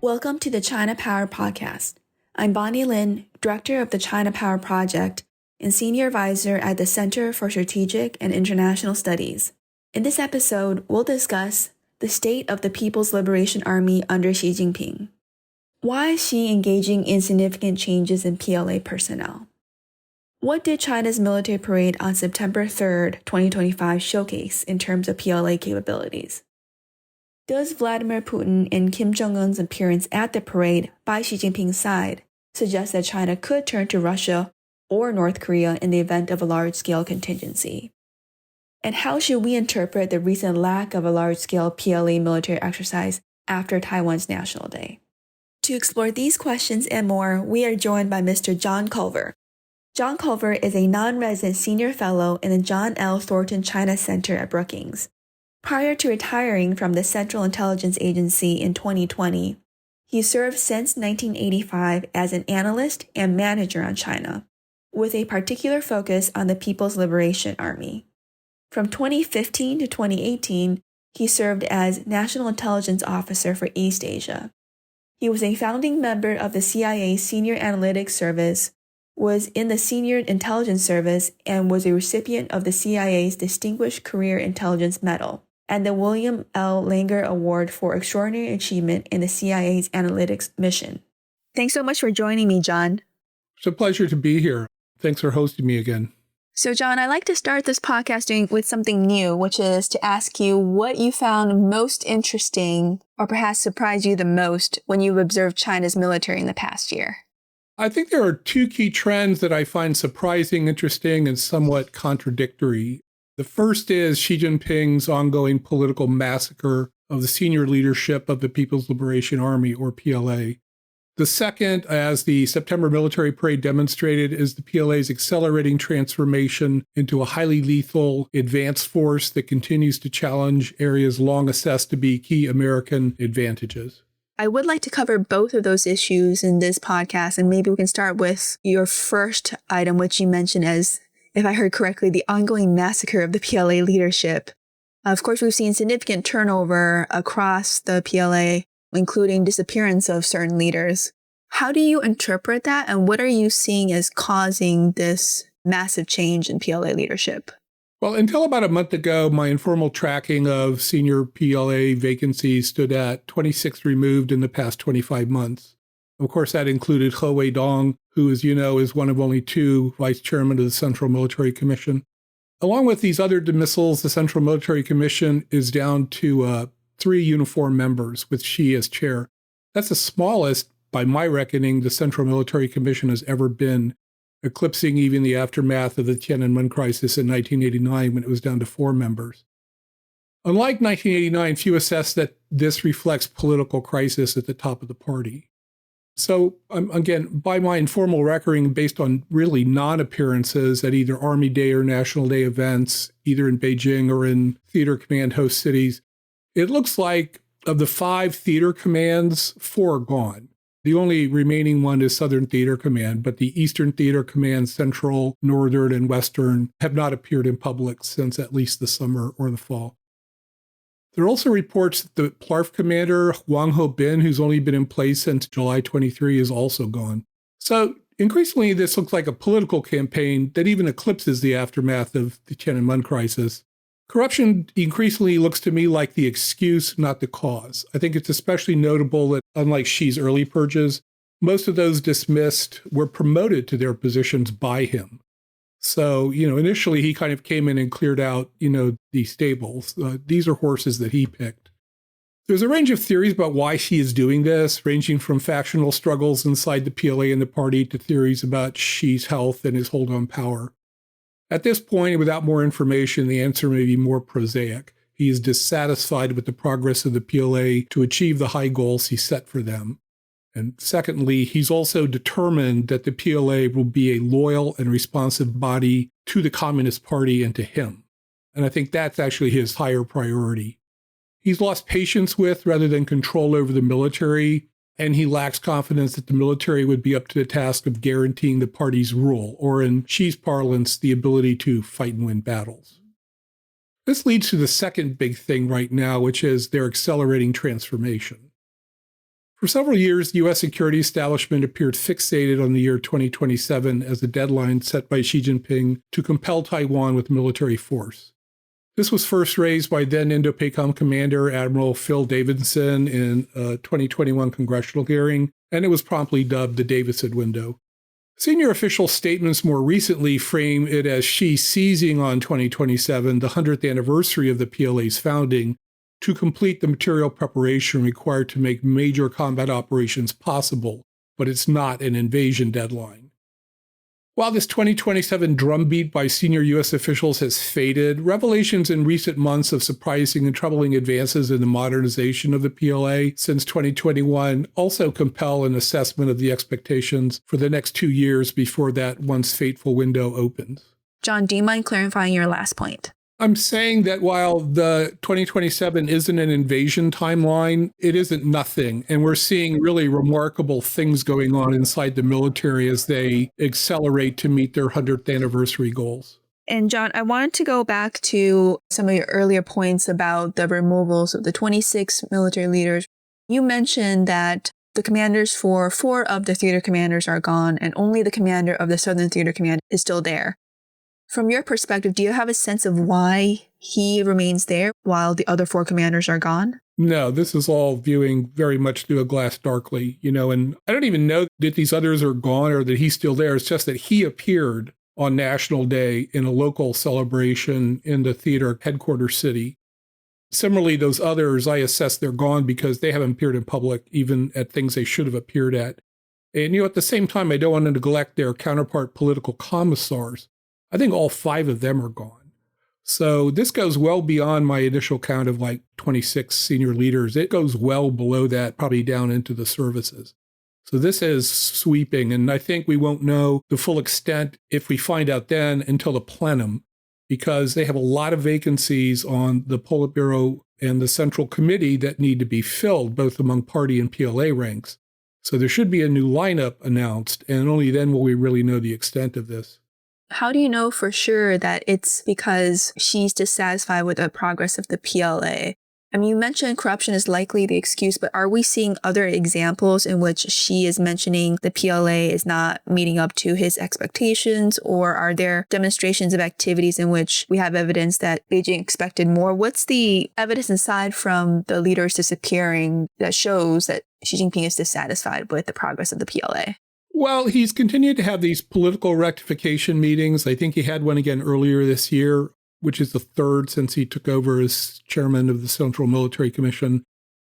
Welcome to the China Power Podcast. I'm Bonnie Lin, Director of the China Power Project and Senior Advisor at the Center for Strategic and International Studies. In this episode, we'll discuss the state of the People's Liberation Army under Xi Jinping. Why is Xi engaging in significant changes in PLA personnel? What did China's military parade on September 3, 2025 showcase in terms of PLA capabilities? Does Vladimir Putin and Kim Jong-un's appearance at the parade by Xi Jinping's side suggest that China could turn to Russia or North Korea in the event of a large-scale contingency? And how should we interpret the recent lack of a large-scale PLA military exercise after Taiwan's National Day? To explore these questions and more, we are joined by Mr. John Culver. John Culver is a non-resident senior fellow in the John L. Thornton China Center at Brookings. Prior to retiring from the Central Intelligence Agency in 2020, he served since 1985 as an analyst and manager on China, with a particular focus on the People's Liberation Army. From 2015 to 2018, he served as National Intelligence Officer for East Asia. He was a founding member of the CIA's Senior Analytic Service, was in the Senior Intelligence Service, and was a recipient of the CIA's Distinguished Career Intelligence Medal and the William L. Langer Award for Extraordinary Achievement in the CIA's Analytics Mission. Thanks so much for joining me, John. It's a pleasure to be here. Thanks for hosting me again. So, John, I like to start this podcasting with something new, which is to ask you what you found most interesting or perhaps surprised you the most when you observed China's military in the past year. I think there are two key trends that I find surprising, interesting, and somewhat contradictory. The first is Xi Jinping's ongoing political massacre of the senior leadership of the People's Liberation Army, or PLA. The second, as the September military parade demonstrated, is the PLA's accelerating transformation into a highly lethal advanced force that continues to challenge areas long assessed to be key American advantages. I would like to cover both of those issues in this podcast, and maybe we can start with your first item, which you mentioned as, if I heard correctly, the ongoing massacre of the PLA leadership. Of course, we've seen significant turnover across the PLA, including disappearance of certain leaders. How do you interpret that, and what are you seeing as causing this massive change in PLA leadership? Well, until about a month ago, my informal tracking of senior PLA vacancies stood at 26 removed in the past 25 months. Of course, that included He Weidong, who, as you know, is one of only two vice chairmen of the Central Military Commission. Along with these other dismissals, the Central Military Commission is down to 3 uniform members, with Xi as chair. That's the smallest, by my reckoning, the Central Military Commission has ever been, eclipsing even the aftermath of the Tiananmen crisis in 1989 when it was down to 4 members. Unlike 1989, few assess that this reflects political crisis at the top of the party. So, again, by my informal reckoning, based on really non-appearances at either Army Day or National Day events, either in Beijing or in theater command host cities, it looks like of the 5 theater commands, 4 are gone. The only remaining one is Southern Theater Command, but the Eastern Theater Command, Central, Northern, and Western have not appeared in public since at least the summer or the fall. There are also reports that the PLARF commander, Wang Ho-bin, who's only been in place since July 23, is also gone. So increasingly, this looks like a political campaign that even eclipses the aftermath of the Tiananmen crisis. Corruption increasingly looks to me like the excuse, not the cause. I think it's especially notable that, unlike Xi's early purges, most of those dismissed were promoted to their positions by him. So, initially he kind of came in and cleared out, the stables. These are horses that he picked. There's a range of theories about why Xi is doing this, ranging from factional struggles inside the PLA and the party to theories about Xi's health and his hold on power. At this point, without more information, the answer may be more prosaic. He is dissatisfied with the progress of the PLA to achieve the high goals he set for them. And secondly, he's also determined that the PLA will be a loyal and responsive body to the Communist Party and to him. And I think that's actually his higher priority. He's lost patience with, rather than control over, the military, and he lacks confidence that the military would be up to the task of guaranteeing the party's rule, or in Xi's parlance, the ability to fight and win battles. This leads to the second big thing right now, which is their accelerating transformation. For several years, the U.S. security establishment appeared fixated on the year 2027 as the deadline set by Xi Jinping to compel Taiwan with military force. This was first raised by then Indo-PACOM Commander Admiral Phil Davidson in a 2021 congressional hearing, and it was promptly dubbed the Davidson window. Senior official statements more recently frame it as Xi seizing on 2027, the 100th anniversary of the PLA's founding, to complete the material preparation required to make major combat operations possible, but it's not an invasion deadline. While this 2027 drumbeat by senior U.S. officials has faded, revelations in recent months of surprising and troubling advances in the modernization of the PLA since 2021 also compel an assessment of the expectations for the next 2 years before that once fateful window opens. John, do you mind clarifying your last point? I'm saying that while the 2027 isn't an invasion timeline, it isn't nothing. And we're seeing really remarkable things going on inside the military as they accelerate to meet their 100th anniversary goals. And John, I wanted to go back to some of your earlier points about the removals of the 26 military leaders. You mentioned that the commanders for 4 of the theater commanders are gone, and only the commander of the Southern Theater Command is still there. From your perspective, do you have a sense of why he remains there while the other 4 commanders are gone? No, this is all viewing very much through a glass darkly, and I don't even know that these others are gone or that he's still there. It's just that he appeared on National Day in a local celebration in the theater headquarters city. Similarly, those others, I assess they're gone because they haven't appeared in public, even at things they should have appeared at. And, at the same time, I don't want to neglect their counterpart political commissars. I think all 5 of them are gone. So this goes well beyond my initial count of 26 senior leaders. It goes well below that, probably down into the services. So this is sweeping, and I think we won't know the full extent if we find out then until the plenum, because they have a lot of vacancies on the Politburo and the Central Committee that need to be filled, both among party and PLA ranks. So there should be a new lineup announced, and only then will we really know the extent of this. How do you know for sure that it's because she's dissatisfied with the progress of the PLA? I mean, you mentioned corruption is likely the excuse, but are we seeing other examples in which she is mentioning the PLA is not meeting up to his expectations? Or are there demonstrations of activities in which we have evidence that Beijing expected more? What's the evidence aside from the leaders disappearing that shows that Xi Jinping is dissatisfied with the progress of the PLA? Well, he's continued to have these political rectification meetings. I think he had one again earlier this year, which is the 3rd since he took over as chairman of the Central Military Commission.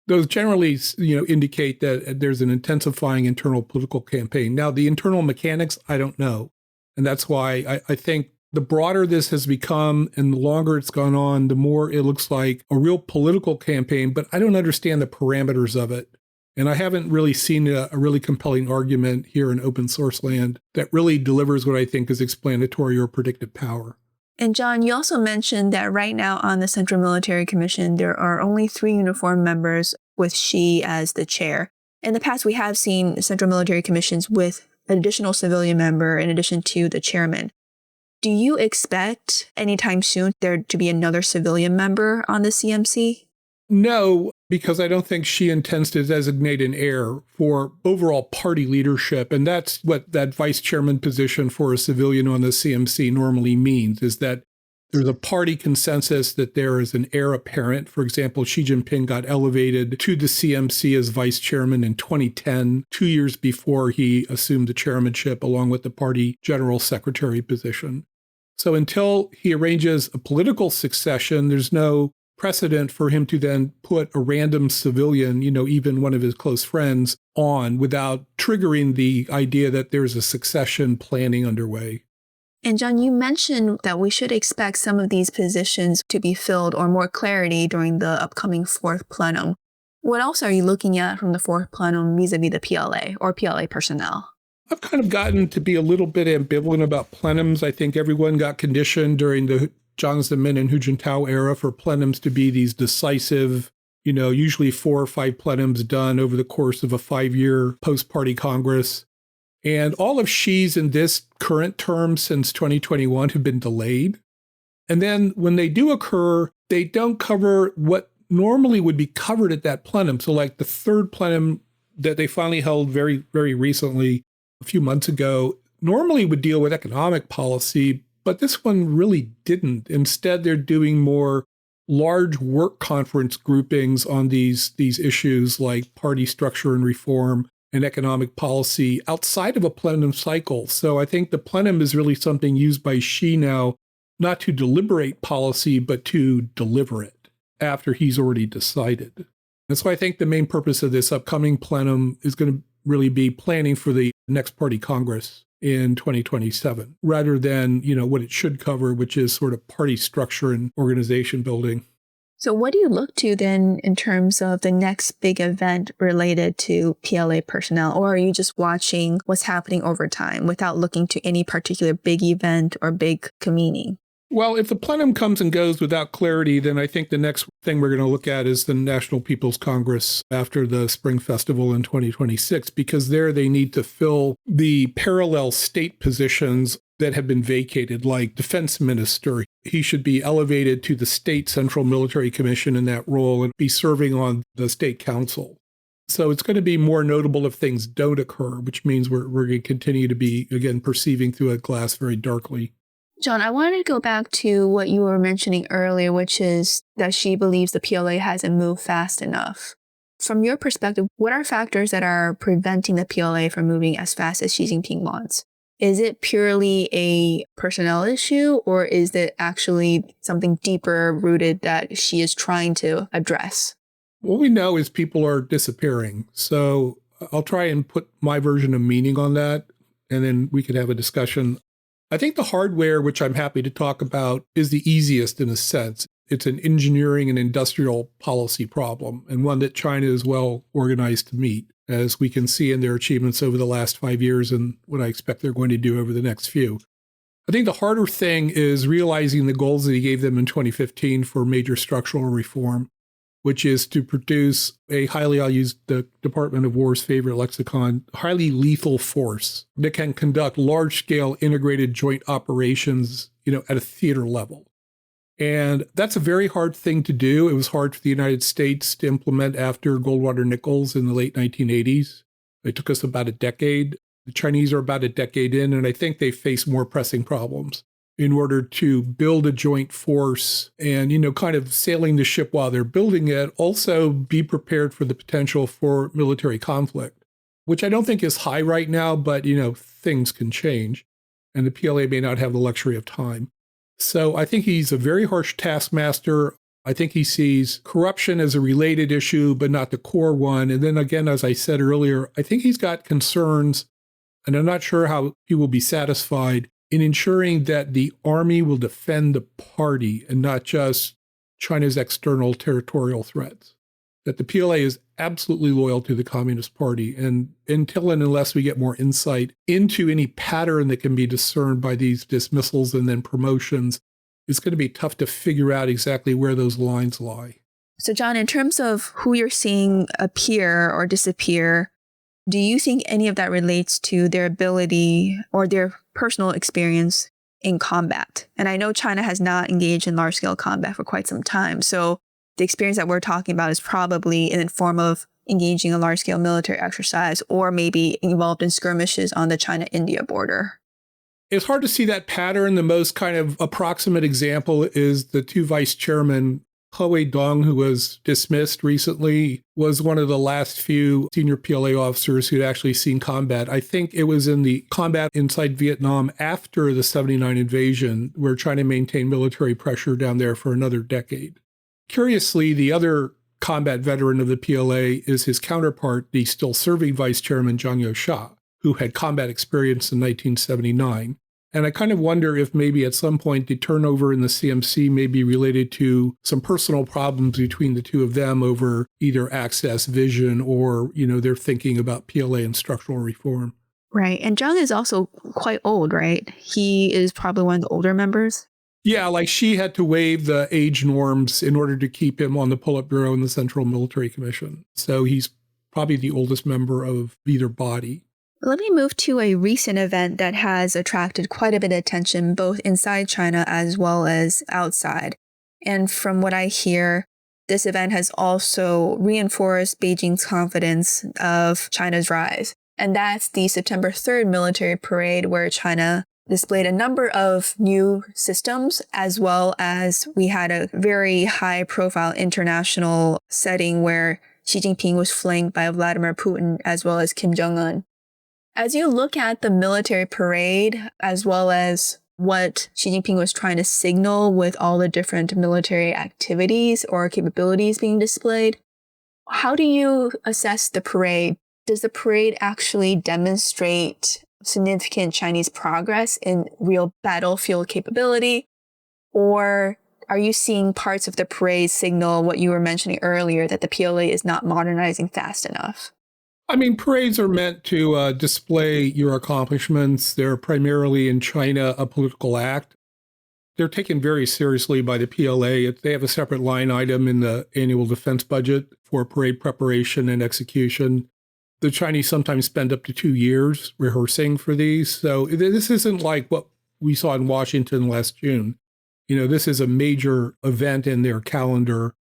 Those generally, indicate that there's an intensifying internal political campaign. Now, the internal mechanics, I don't know. And that's why I think the broader this has become and the longer it's gone on, the more it looks like a real political campaign, but I don't understand the parameters of it. And I haven't really seen a really compelling argument here in open source land that really delivers what I think is explanatory or predictive power. And John, you also mentioned that right now on the Central Military Commission, there are only 3 uniformed members with Xi as the chair. In the past, we have seen Central Military Commissions with an additional civilian member in addition to the chairman. Do you expect anytime soon there to be another civilian member on the CMC? No, because I don't think she intends to designate an heir for overall party leadership. And that's what that vice chairman position for a civilian on the CMC normally means, is that there's a party consensus that there is an heir apparent. For example, Xi Jinping got elevated to the CMC as vice chairman in 2010, 2 years before he assumed the chairmanship, along with the party general secretary position. So until he arranges a political succession, there's no precedent for him to then put a random civilian, even one of his close friends, on without triggering the idea that there's a succession planning underway. And John, you mentioned that we should expect some of these positions to be filled or more clarity during the upcoming 4th plenum. What else are you looking at from the 4th plenum vis-a-vis the PLA or PLA personnel? I've kind of gotten to be a little bit ambivalent about plenums. I think everyone got conditioned during the Jiang Zemin and Hu Jintao era for plenums to be these decisive, usually 4 or 5 plenums done over the course of a 5-year post-party Congress. And all of Xi's in this current term since 2021 have been delayed. And then when they do occur, they don't cover what normally would be covered at that plenum. So like the 3rd plenum that they finally held very, very recently, a few months ago, normally would deal with economic policy, but this one really didn't. Instead, they're doing more large work conference groupings on these issues like party structure and reform and economic policy outside of a plenum cycle. So I think the plenum is really something used by Xi now, not to deliberate policy, but to deliver it after he's already decided. And so I think the main purpose of this upcoming plenum is going to really be planning for the next party Congress in 2027, rather than, what it should cover, which is sort of party structure and organization building. So what do you look to then in terms of the next big event related to PLA personnel? Or are you just watching what's happening over time without looking to any particular big event or big convening? Well, if the plenum comes and goes without clarity, then I think the next thing we're going to look at is the National People's Congress after the Spring Festival in 2026, because there they need to fill the parallel state positions that have been vacated, like defense minister. He should be elevated to the state central military commission in that role and be serving on the state council. So it's going to be more notable if things don't occur, which means we're going to continue to be, again, perceiving through a glass very darkly. John, I wanted to go back to what you were mentioning earlier, which is that she believes the PLA hasn't moved fast enough. From your perspective, what are factors that are preventing the PLA from moving as fast as Xi Jinping wants? Is it purely a personnel issue, or is it actually something deeper rooted that she is trying to address? What we know is people are disappearing. So I'll try and put my version of meaning on that, and then we could have a discussion. I think the hardware, which I'm happy to talk about, is the easiest in a sense. It's an engineering and industrial policy problem, and one that China is well organized to meet, as we can see in their achievements over the last 5 years and what I expect they're going to do over the next few. I think the harder thing is realizing the goals that he gave them in 2015 for major structural reform, which is to produce I'll use the Department of War's favorite lexicon, highly lethal force that can conduct large-scale integrated joint operations, at a theater level. And that's a very hard thing to do. It was hard for the United States to implement after Goldwater-Nichols in the late 1980s. It took us about a decade. The Chinese are about a decade in, and I think they face more pressing problems in order to build a joint force and, kind of sailing the ship while they're building it, also be prepared for the potential for military conflict, which I don't think is high right now, but, things can change, and the PLA may not have the luxury of time. So I think he's a very harsh taskmaster. I think he sees corruption as a related issue, but not the core one. And then again, as I said earlier, I think he's got concerns, and I'm not sure how he will be satisfied in ensuring that the army will defend the party and not just China's external territorial threats. That the PLA is absolutely loyal to the Communist Party. And until and unless we get more insight into any pattern that can be discerned by these dismissals and then promotions, it's going to be tough to figure out exactly where those lines lie. So, John, in terms of who you're seeing appear or disappear, do you think any of that relates to their ability or their personal experience in combat? And I know China has not engaged in large-scale combat for quite some time. So the experience that we're talking about is probably in the form of engaging a large-scale military exercise or maybe involved in skirmishes on the China-India border. It's hard to see that pattern. The most kind of approximate example is the two vice chairmen. He Dong, who was dismissed recently, was one of the last few senior PLA officers who'd actually seen combat. I think it was in the combat inside Vietnam after the 79 invasion, where China maintained military pressure down there for another decade. Curiously, the other combat veteran of the PLA is his counterpart, the still serving vice chairman, Zhang Youxia, who had combat experience in 1979. And I kind of wonder if maybe at some point the turnover in the CMC may be related to some personal problems between the two of them over either access, vision, or, their thinking about PLA and structural reform. Right. And Zhang is also quite old, right? He is probably one of the older members. Yeah, like she had to waive the age norms in order to keep him on the Politburo and the Central Military Commission. So he's probably the oldest member of either body. Let me move to a recent event that has attracted quite a bit of attention, both inside China as well as outside. And from what I hear, this event has also reinforced Beijing's confidence of China's rise. And that's the September 3rd military parade, where China displayed a number of new systems, as well as we had a very high-profile international setting where Xi Jinping was flanked by Vladimir Putin as well as Kim Jong-un. As you look at the military parade, as well as what Xi Jinping was trying to signal with all the different military activities or capabilities being displayed, how do you assess the parade? Does the parade actually demonstrate significant Chinese progress in real battlefield capability? Or are you seeing parts of the parade signal what you were mentioning earlier, that the PLA is not modernizing fast enough? I mean, parades are meant to display your accomplishments. They're primarily in China a political act. They're taken very seriously by the PLA. They have a separate line item in the annual defense budget for parade preparation and execution. The Chinese sometimes spend up to 2 years rehearsing for these. So this isn't like what we saw in Washington last June. This is a major event in their calendar.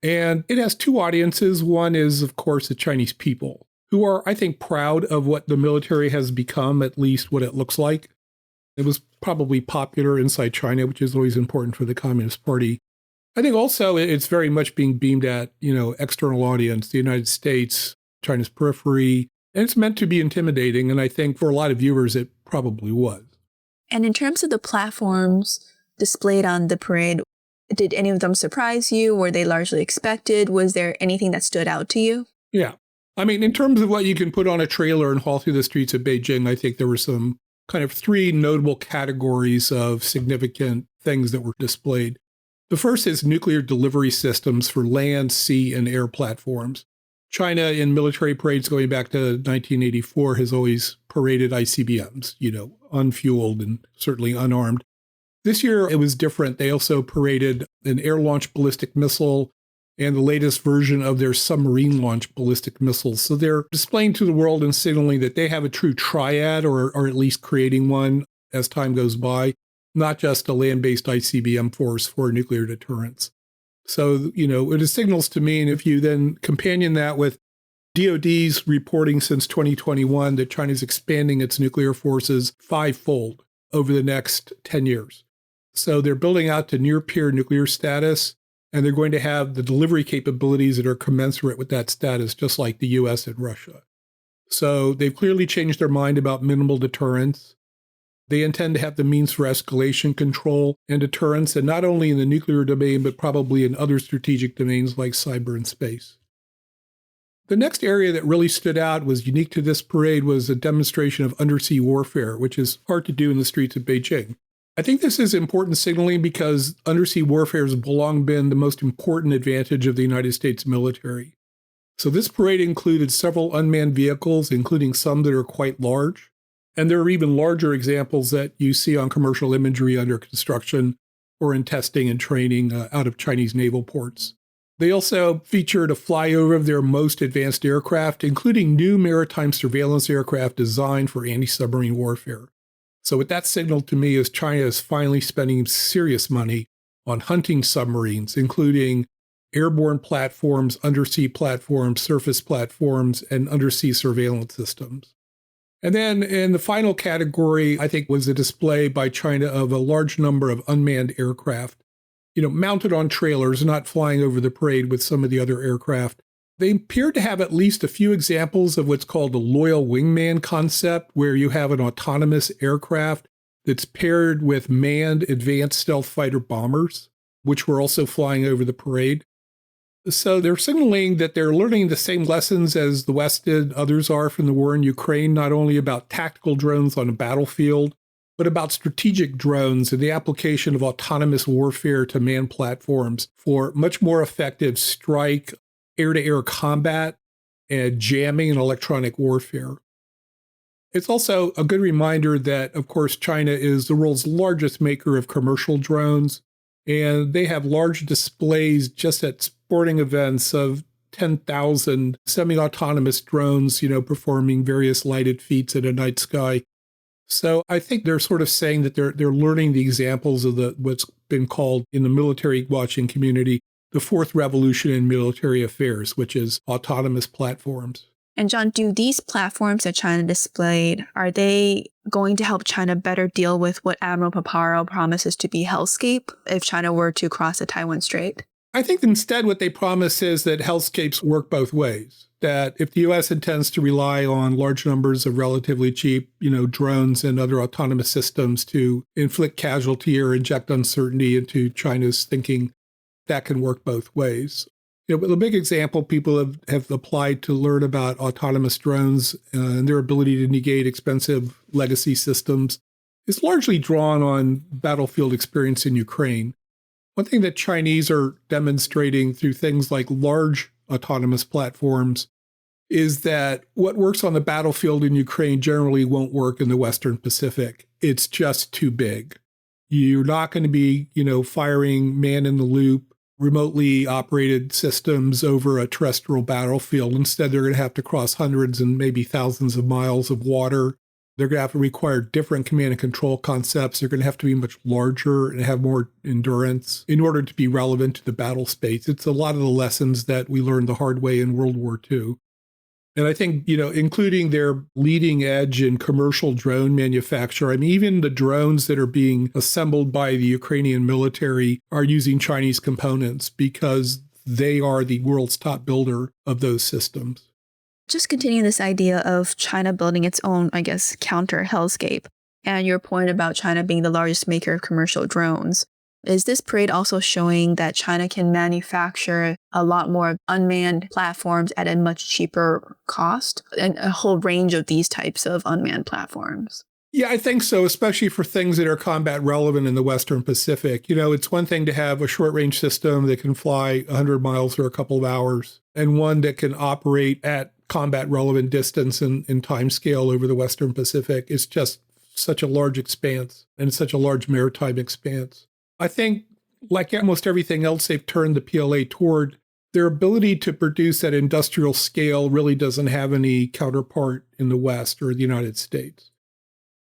And it has two audiences. One is, of course, the Chinese people, who are, I think, proud of what the military has become, at least what it looks like. It was probably popular inside China, which is always important for the Communist Party. I think also it's very much being beamed at, external audience, the United States, China's periphery, and it's meant to be intimidating. And I think for a lot of viewers, it probably was. And in terms of the platforms displayed on the parade, did any of them surprise you? Were they largely expected? Was there anything that stood out to you? Yeah. I mean, in terms of what you can put on a trailer and haul through the streets of Beijing, I think there were some kind of three notable categories of significant things that were displayed. The first is nuclear delivery systems for land, sea, and air platforms. China in military parades going back to 1984 has always paraded ICBMs, unfueled and certainly unarmed. This year it was different. They also paraded an air-launched ballistic missile and the latest version of their submarine-launched ballistic missiles. So they're displaying to the world and signaling that they have a true triad, or at least creating one as time goes by, not just a land-based ICBM force for nuclear deterrence. So, it signals to me, and if you then companion that with DOD's reporting since 2021 that China's expanding its nuclear forces fivefold over the next 10 years. So they're building out to near-peer nuclear status, and they're going to have the delivery capabilities that are commensurate with that status, just like the US and Russia. So they've clearly changed their mind about minimal deterrence. They intend to have the means for escalation control and deterrence, and not only in the nuclear domain, but probably in other strategic domains like cyber and space. The next area that really stood out, was unique to this parade, was a demonstration of undersea warfare, which is hard to do in the streets of Beijing. I think this is important signaling because undersea warfare has long been the most important advantage of the United States military. So this parade included several unmanned vehicles, including some that are quite large. And there are even larger examples that you see on commercial imagery under construction or in testing and training out of Chinese naval ports. They also featured a flyover of their most advanced aircraft, including new maritime surveillance aircraft designed for anti-submarine warfare. So what that signaled to me is China is finally spending serious money on hunting submarines, including airborne platforms, undersea platforms, surface platforms, and undersea surveillance systems. And then in the final category, I think, was a display by China of a large number of unmanned aircraft, mounted on trailers, not flying over the parade with some of the other aircraft. They appeared to have at least a few examples of what's called a loyal wingman concept, where you have an autonomous aircraft that's paired with manned advanced stealth fighter bombers, which were also flying over the parade. So they're signaling that they're learning the same lessons as the West did, others are, from the war in Ukraine, not only about tactical drones on a battlefield, but about strategic drones and the application of autonomous warfare to manned platforms for much more effective strike, air-to-air combat, and jamming and electronic warfare. It's also a good reminder that, of course, China is the world's largest maker of commercial drones, and they have large displays just at sporting events of 10,000 semi-autonomous drones, performing various lighted feats in a night sky. So I think they're sort of saying that they're learning the examples of what's been called in the military watching community the fourth revolution in military affairs, which is autonomous platforms. And John, do these platforms that China displayed, are they going to help China better deal with what Admiral Paparo promises to be hellscape if China were to cross the Taiwan Strait? I think instead what they promise is that hellscapes work both ways, that if the U.S. intends to rely on large numbers of relatively cheap, drones and other autonomous systems to inflict casualty or inject uncertainty into China's thinking, that can work both ways. But the big example people have applied to learn about autonomous drones and their ability to negate expensive legacy systems is largely drawn on battlefield experience in Ukraine. One thing that Chinese are demonstrating through things like large autonomous platforms is that what works on the battlefield in Ukraine generally won't work in the Western Pacific. It's just too big. You're not going to be, firing man-in-the-loop, remotely operated systems over a terrestrial battlefield. Instead, they're going to have to cross hundreds and maybe thousands of miles of water. They're going to have to require different command and control concepts. They're going to have to be much larger and have more endurance in order to be relevant to the battle space. It's a lot of the lessons that we learned the hard way in World War II. And I think, including their leading edge in commercial drone manufacture, even the drones that are being assembled by the Ukrainian military are using Chinese components because they are the world's top builder of those systems. Just continuing this idea of China building its own, counter hellscape, and your point about China being the largest maker of commercial drones. Is this parade also showing that China can manufacture a lot more unmanned platforms at a much cheaper cost, and a whole range of these types of unmanned platforms? Yeah, I think so, especially for things that are combat relevant in the Western Pacific. It's one thing to have a short range system that can fly 100 miles for a couple of hours, and one that can operate at combat relevant distance and time scale over the Western Pacific. It's just such a large expanse and such a large maritime expanse. I think, like almost everything else they've turned the PLA toward, their ability to produce at industrial scale really doesn't have any counterpart in the West or the United States.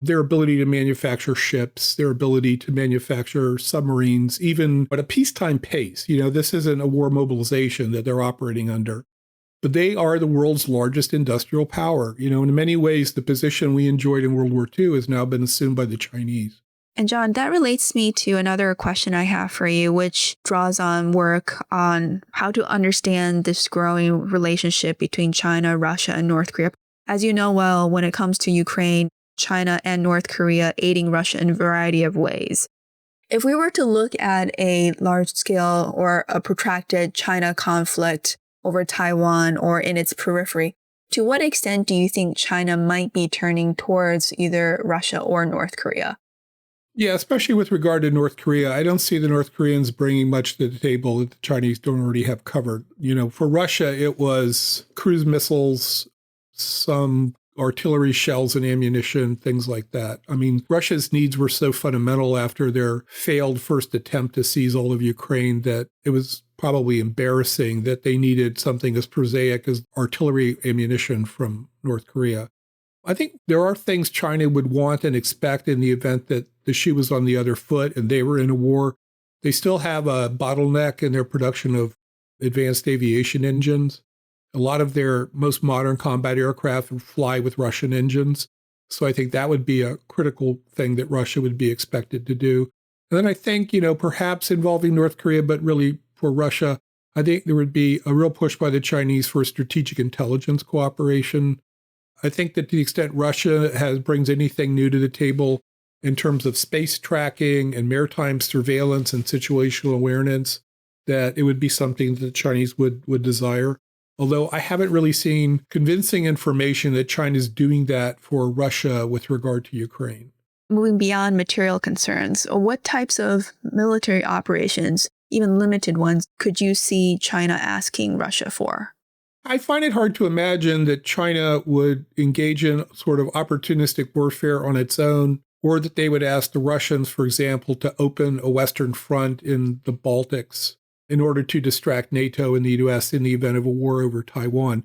Their ability to manufacture ships, their ability to manufacture submarines, even at a peacetime pace. This isn't a war mobilization that they're operating under. But they are the world's largest industrial power. In many ways, the position we enjoyed in World War II has now been assumed by the Chinese. And John, that relates me to another question I have for you, which draws on work on how to understand this growing relationship between China, Russia, and North Korea. As you know well, when it comes to Ukraine, China and North Korea aiding Russia in a variety of ways. If we were to look at a large-scale or a protracted China conflict over Taiwan or in its periphery, to what extent do you think China might be turning towards either Russia or North Korea? Yeah, especially with regard to North Korea, I don't see the North Koreans bringing much to the table that the Chinese don't already have covered. For Russia, it was cruise missiles, some artillery shells and ammunition, things like that. Russia's needs were so fundamental after their failed first attempt to seize all of Ukraine that it was probably embarrassing that they needed something as prosaic as artillery ammunition from North Korea. I think there are things China would want and expect in the event that the shoe was on the other foot and they were in a war. They still have a bottleneck in their production of advanced aviation engines. A lot of their most modern combat aircraft fly with Russian engines. So I think that would be a critical thing that Russia would be expected to do. And then I think, perhaps involving North Korea, but really for Russia, I think there would be a real push by the Chinese for strategic intelligence cooperation. I think that to the extent Russia brings anything new to the table in terms of space tracking and maritime surveillance and situational awareness, that it would be something that the Chinese would desire. Although I haven't really seen convincing information that China's doing that for Russia with regard to Ukraine. Moving beyond material concerns, what types of military operations, even limited ones, could you see China asking Russia for? I find it hard to imagine that China would engage in sort of opportunistic warfare on its own, or that they would ask the Russians, for example, to open a Western front in the Baltics in order to distract NATO and the U.S. in the event of a war over Taiwan.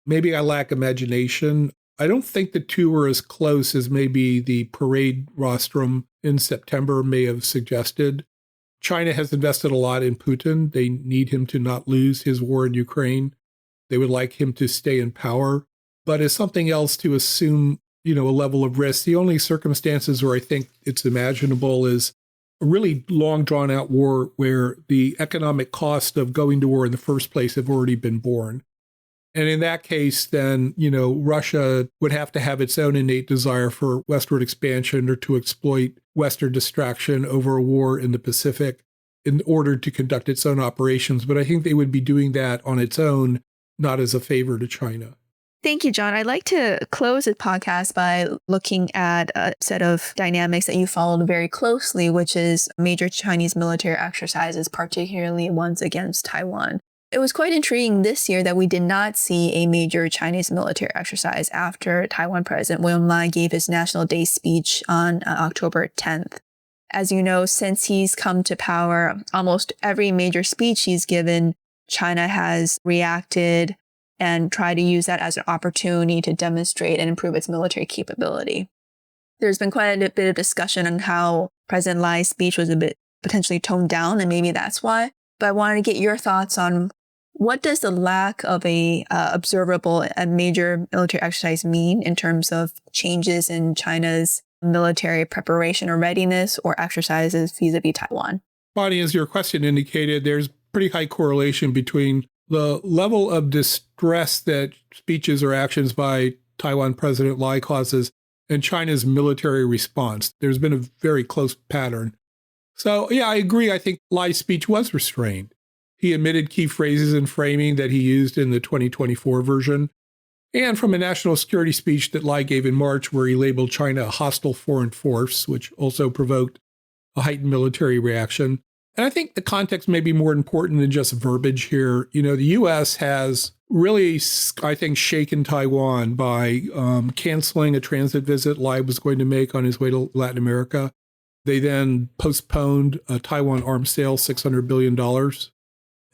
Maybe I lack imagination. I don't think the two are as close as maybe the parade rostrum in September may have suggested. China has invested a lot in Putin. They need him to not lose his war in Ukraine. They would like him to stay in power. But it's something else to assume, a level of risk. The only circumstances where I think it's imaginable is a really long drawn out war where the economic cost of going to war in the first place have already been borne. And in that case, then, Russia would have to have its own innate desire for westward expansion or to exploit Western distraction over a war in the Pacific in order to conduct its own operations. But I think they would be doing that on its own, not as a favor to China. Thank you, John. I'd like to close the podcast by looking at a set of dynamics that you followed very closely, which is major Chinese military exercises, particularly ones against Taiwan. It was quite intriguing this year that we did not see a major Chinese military exercise after Taiwan President William Lai gave his National Day speech on October 10th. As you know, since he's come to power, almost every major speech he's given, China has reacted and tried to use that as an opportunity to demonstrate and improve its military capability. There's been quite a bit of discussion on how President Lai's speech was a bit potentially toned down, and maybe that's why. But I wanted to get your thoughts on what does the lack of a observable major military exercise mean in terms of changes in China's military preparation or readiness or exercises vis-a-vis Taiwan? Bonnie, as your question indicated, there's pretty high correlation between the level of distress that speeches or actions by Taiwan President Lai causes and China's military response. There's been a very close pattern. So, yeah, I agree. I think Lai's speech was restrained. He omitted key phrases and framing that he used in the 2024 version. And from a national security speech that Lai gave in March, where he labeled China a hostile foreign force, which also provoked a heightened military reaction. And I think the context may be more important than just verbiage here. The U.S. has really, I think, shaken Taiwan by canceling a transit visit Lai was going to make on his way to Latin America. They then postponed a Taiwan arms sale, $600 billion.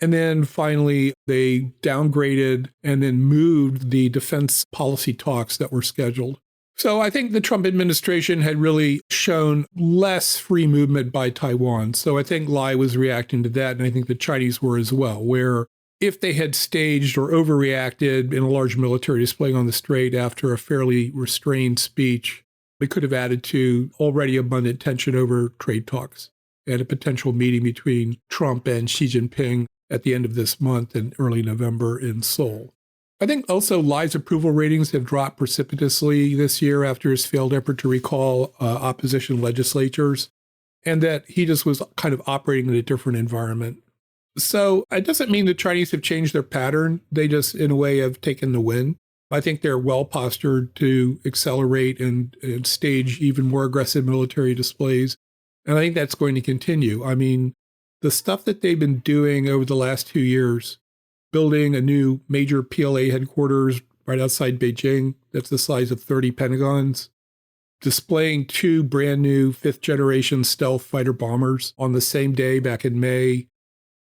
And then finally, they downgraded and then moved the defense policy talks that were scheduled. So I think the Trump administration had really shown less free movement by Taiwan. So I think Lai was reacting to that, and I think the Chinese were as well, where if they had staged or overreacted in a large military display on the strait after a fairly restrained speech, it could have added to already abundant tension over trade talks and a potential meeting between Trump and Xi Jinping at the end of this month and early November in Seoul. I think also Lai's approval ratings have dropped precipitously this year after his failed effort to recall opposition legislatures, and that he just was kind of operating in a different environment. So it doesn't mean the Chinese have changed their pattern. They just, in a way, have taken the win. I think they're well postured to accelerate and stage even more aggressive military displays. And I think that's going to continue. I mean, the stuff that they've been doing over the last 2 years, building a new major PLA headquarters right outside Beijing, that's the size of 30 Pentagons, displaying 2 brand new 5th generation stealth fighter bombers on the same day back in May,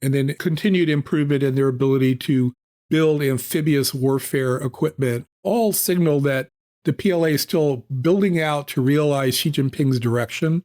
and then continued improvement in their ability to build amphibious warfare equipment, all signal that the PLA is still building out to realize Xi Jinping's direction,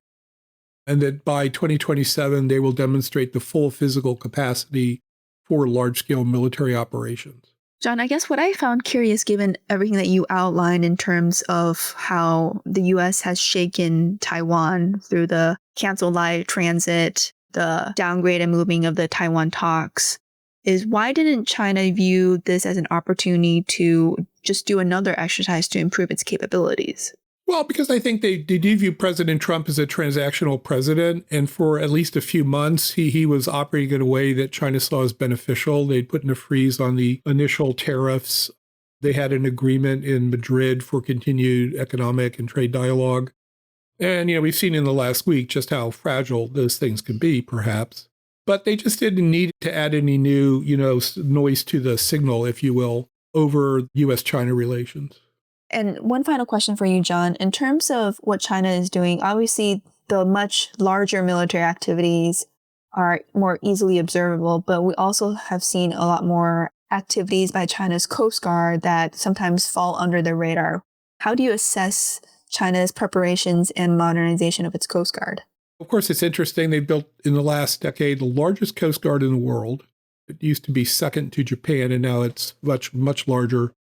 and that by 2027, they will demonstrate the full physical capacity for large-scale military operations. John, I guess what I found curious, given everything that you outlined in terms of how the U.S. has shaken Taiwan through the canceled Lai transit, the downgrade and moving of the Taiwan talks, is why didn't China view this as an opportunity to just do another exercise to improve its capabilities? Well, because I think they do view President Trump as a transactional president. And for at least a few months, he was operating in a way that China saw as beneficial. They'd put in a freeze on the initial tariffs. They had an agreement in Madrid for continued economic and trade dialogue. And, we've seen in the last week just how fragile those things can be, perhaps. But they just didn't need to add any new, noise to the signal, if you will, over U.S.-China relations. And one final question for you, John. In terms of what China is doing, obviously the much larger military activities are more easily observable, but we also have seen a lot more activities by China's Coast Guard that sometimes fall under the radar. How do you assess China's preparations and modernization of its Coast Guard? Of course, it's interesting. They built in the last decade the largest Coast Guard in the world. It used to be second to Japan, and now it's much, much larger.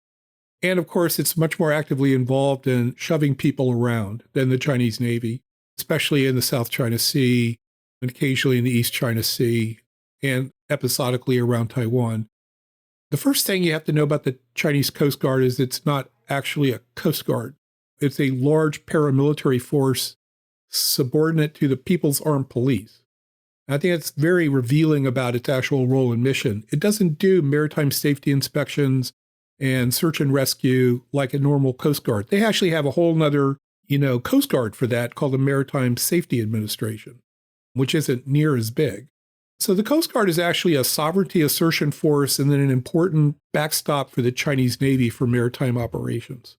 And of course, it's much more actively involved in shoving people around than the Chinese Navy, especially in the South China Sea and occasionally in the East China Sea and episodically around Taiwan. The first thing you have to know about the Chinese Coast Guard is it's not actually a Coast Guard. It's a large paramilitary force subordinate to the People's Armed Police. I think it's very revealing about its actual role and mission. It doesn't do maritime safety inspections and search and rescue like a normal Coast Guard. They actually have a whole nother, Coast Guard for that called the Maritime Safety Administration, which isn't near as big. So the Coast Guard is actually a sovereignty assertion force and then an important backstop for the Chinese Navy for maritime operations.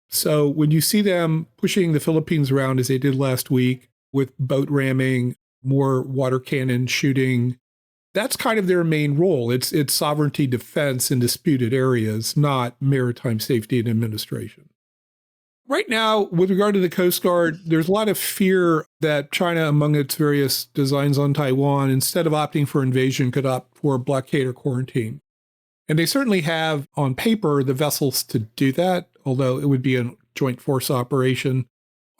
So when you see them pushing the Philippines around as they did last week with boat ramming, more water cannon shooting, that's kind of their main role. It's sovereignty defense in disputed areas, not maritime safety and administration. Right now, with regard to the Coast Guard, there's a lot of fear that China, among its various designs on Taiwan, instead of opting for invasion, could opt for blockade or quarantine. And they certainly have, on paper, the vessels to do that, although it would be a joint force operation.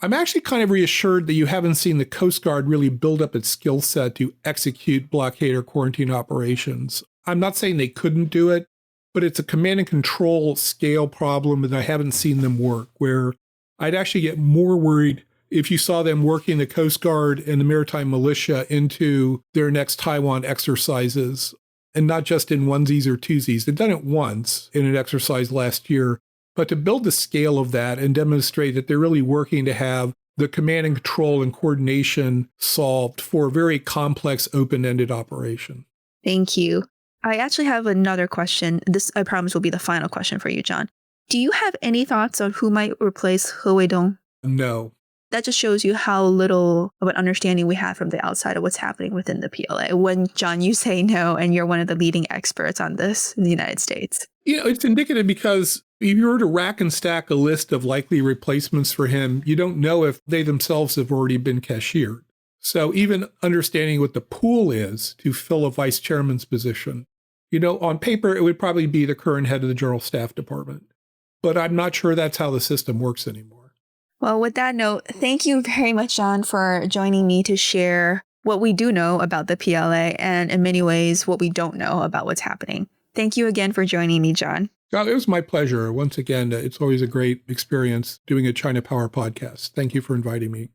I'm actually kind of reassured that you haven't seen the Coast Guard really build up its skill set to execute blockade or quarantine operations. I'm not saying they couldn't do it, but it's a command and control scale problem that I haven't seen them work, where I'd actually get more worried if you saw them working the Coast Guard and the maritime militia into their next Taiwan exercises, and not just in onesies or twosies. They've done it once in an exercise last year, but to build the scale of that and demonstrate that they're really working to have the command and control and coordination solved for a very complex, open-ended operation. Thank you. I actually have another question. This, I promise, will be the final question for you, John. Do you have any thoughts on who might replace He Weidong? No. That just shows you how little of an understanding we have from the outside of what's happening within the PLA. When, John, you say no, and you're one of the leading experts on this in the United States. It's indicative because if you were to rack and stack a list of likely replacements for him, you don't know if they themselves have already been cashiered. So even understanding what the pool is to fill a vice chairman's position, on paper, it would probably be the current head of the General Staff Department. But I'm not sure that's how the system works anymore. Well, with that note, thank you very much, John, for joining me to share what we do know about the PLA and in many ways what we don't know about what's happening. Thank you again for joining me, John. It was my pleasure. Once again, it's always a great experience doing a China Power podcast. Thank you for inviting me.